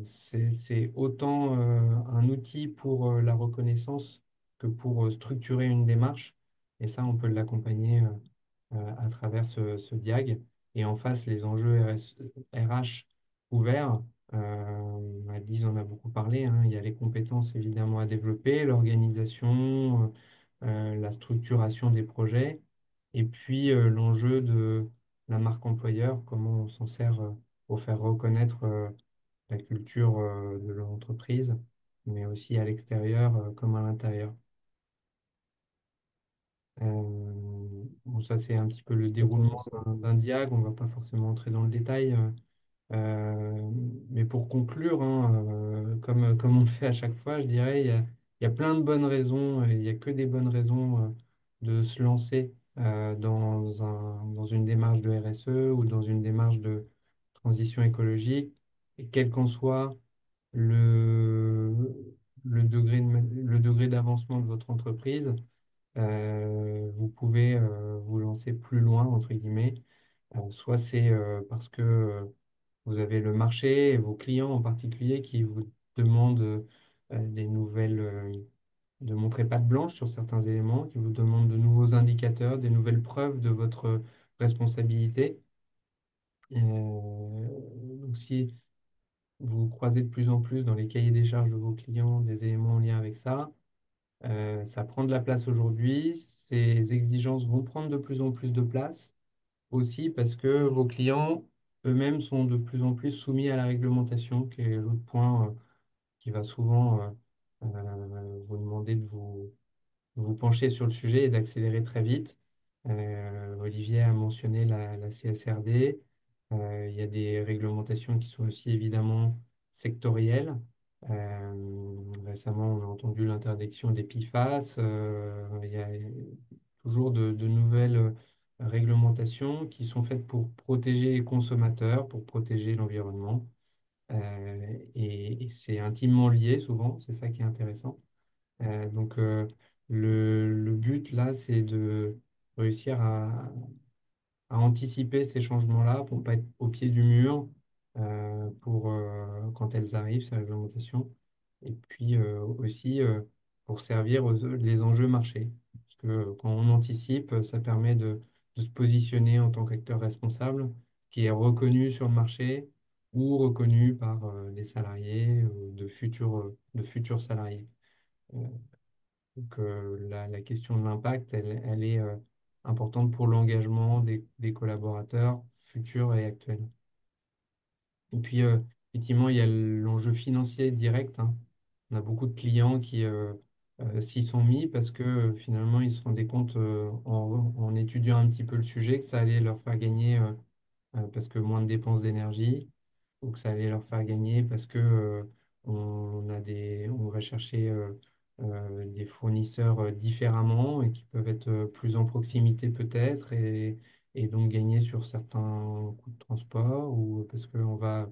c'est autant un outil pour la reconnaissance que pour structurer une démarche. Et ça, on peut l'accompagner à travers ce diag. Et en face, les enjeux RH ouverts. Lise en a beaucoup parlé, hein. Il y a les compétences évidemment à développer, l'organisation, la structuration des projets, et puis l'enjeu de la marque employeur, comment on s'en sert pour faire reconnaître la culture de l'entreprise, mais aussi à l'extérieur comme à l'intérieur. Bon, ça, c'est un petit peu le déroulement Intéressant. d'un diag. On ne va pas forcément entrer dans le détail. Mais pour conclure, hein, comme on le fait à chaque fois, je dirais, il y a plein de bonnes raisons, et il n'y a que des bonnes raisons de se lancer dans une démarche de RSE ou dans une démarche de transition écologique. Et quel qu'en soit le, le degré d'avancement de votre entreprise, vous pouvez vous lancer plus loin, entre guillemets. Soit c'est parce que vous avez le marché et vos clients en particulier qui vous demandent des nouvelles, de montrer patte blanche sur certains éléments, qui vous demandent de nouveaux indicateurs, des nouvelles preuves de votre responsabilité. Donc si vous croisez de plus en plus dans les cahiers des charges de vos clients des éléments en lien avec ça. Ça prend de la place aujourd'hui. Ces exigences vont prendre de plus en plus de place aussi parce que vos clients eux-mêmes sont de plus en plus soumis à la réglementation, qui est l'autre point qui va souvent vous demander de vous pencher sur le sujet et d'accélérer très vite. Olivier a mentionné la CSRD. Il y a des réglementations qui sont aussi évidemment sectorielles. Récemment, on a entendu l'interdiction des PFAS. Il y a toujours de nouvelles réglementations qui sont faites pour protéger les consommateurs, pour protéger l'environnement. Et c'est intimement lié souvent, c'est ça qui est intéressant. Donc, le but là, c'est de réussir à anticiper ces changements-là pour pas être au pied du mur pour, quand elles arrivent, ces réglementations. Et puis aussi pour servir les enjeux marché. Parce que quand on anticipe, ça permet de se positionner en tant qu'acteur responsable qui est reconnu sur le marché ou reconnu par les salariés ou de futurs salariés. Euh, donc, la question de l'impact, elle est importante pour l'engagement des collaborateurs futurs et actuels. Et puis, effectivement, il y a l'enjeu financier direct, hein. On a beaucoup de clients qui s'y sont mis parce que finalement, ils se rendaient compte en étudiant un petit peu le sujet que ça allait leur faire gagner parce que moins de dépenses d'énergie ou que ça allait leur faire gagner parce que on va chercher des fournisseurs différemment et qui peuvent être plus en proximité peut-être et donc gagner sur certains coûts de transport ou parce qu'on va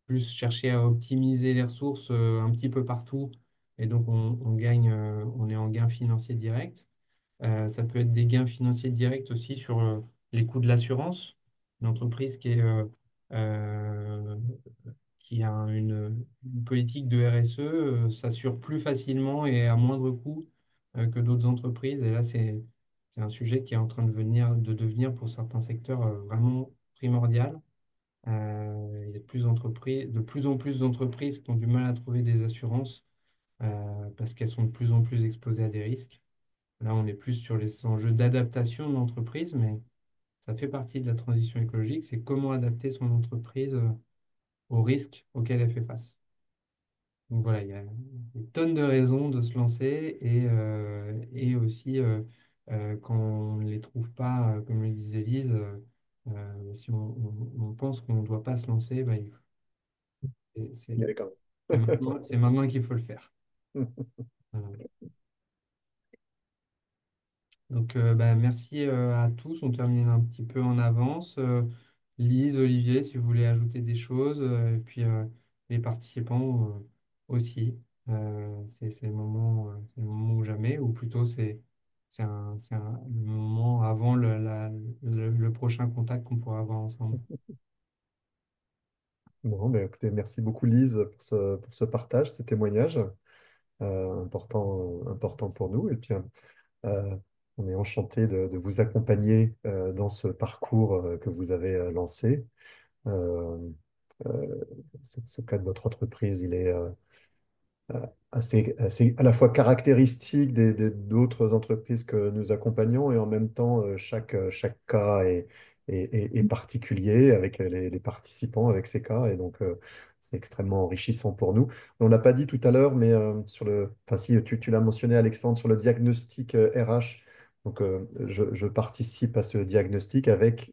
plus chercher à optimiser les ressources un petit peu partout et donc on gagne, on est en gain financier direct. Ça peut être des gains financiers directs aussi sur les coûts de l'assurance. Une entreprise euh, qui a une politique de RSE s'assure plus facilement et à moindre coût que d'autres entreprises. Et là, c'est un sujet qui est en train de devenir pour certains secteurs vraiment primordial. Il y a de plus en plus d'entreprises qui ont du mal à trouver des assurances parce qu'elles sont de plus en plus exposées à des risques. Là, on est plus sur les enjeux d'adaptation de l'entreprise, mais ça fait partie de la transition écologique. C'est comment adapter son entreprise aux risques auxquels elle fait face. Donc voilà, il y a des tonnes de raisons de se lancer et aussi quand on ne les trouve pas, comme le disait Lise, si on pense qu'on ne doit pas se lancer, bah, c'est Il y c'est- avait quand c'est maintenant qu'il faut le faire. même. Voilà. Donc, bah, merci à tous. On termine un petit peu en avance. Lise, Olivier, si vous voulez ajouter des choses, et puis les participants aussi. C'est le moment ou jamais, ou plutôt le moment avant le prochain contact qu'on pourra avoir ensemble. Bon, ben, écoutez, merci beaucoup Lise pour ce partage, ce témoignage important pour nous. Et puis, euh, on est enchanté de vous accompagner dans ce parcours que vous avez lancé. Euh, euh, ce cas de votre entreprise, il est assez à la fois caractéristique d'autres entreprises que nous accompagnons et en même temps, chaque cas est particulier avec les participants, avec ces cas. Et donc, c'est extrêmement enrichissant pour nous. On l'a pas dit tout à l'heure, mais enfin, si tu l'as mentionné, Alexandre, sur le diagnostic RH. Donc, je participe à ce diagnostic avec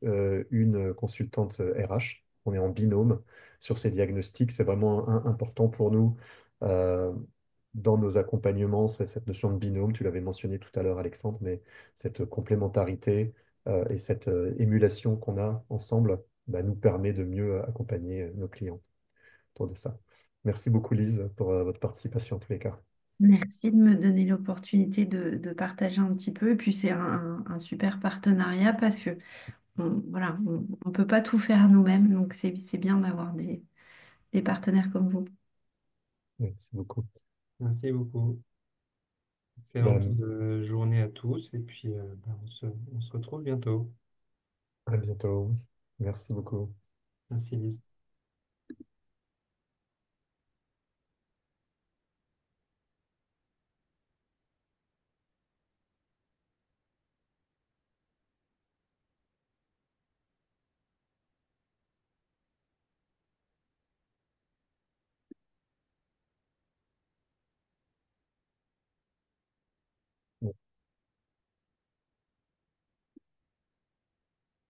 une consultante RH. On est en binôme sur ces diagnostics. C'est vraiment important pour nous euh, dans nos accompagnements, c'est cette notion de binôme, tu l'avais mentionné tout à l'heure, Alexandre, mais cette complémentarité et cette émulation qu'on a ensemble bah, nous permet de mieux accompagner nos clients autour de ça. Merci beaucoup, Lise, pour votre participation en tous les cas. Merci de me donner l'opportunité de partager un petit peu. Et puis c'est un super partenariat parce que voilà, on ne peut pas tout faire nous-mêmes. Donc c'est bien d'avoir des partenaires comme vous. Merci beaucoup. Merci beaucoup. Excellente Ben, journée à tous, et puis bah, on se retrouve bientôt. à bientôt. Merci beaucoup. Merci Lise.